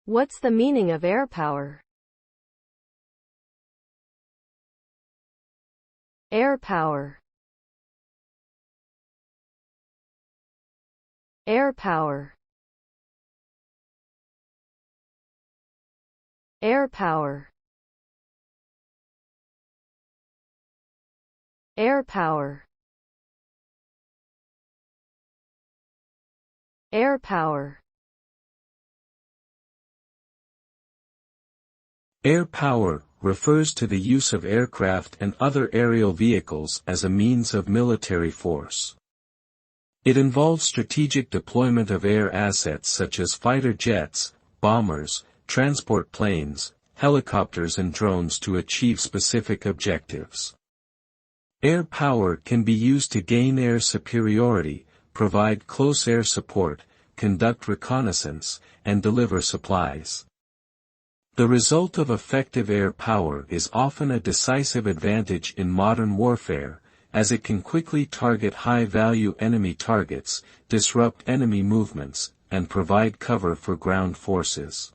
What's the meaning of air power? Air power. Air power. Air power. Air power. Air power. Air power refers to the use of aircraft and other aerial vehicles as a means of military force. It involves strategic deployment of air assets such as fighter jets, bombers, transport planes, helicopters and drones to achieve specific objectives. Air power can be used to gain air superiority, provide close air support, conduct reconnaissance, and deliver supplies. The result of effective air power is often a decisive advantage in modern warfare, as it can quickly target high-value enemy targets, disrupt enemy movements, and provide cover for ground forces.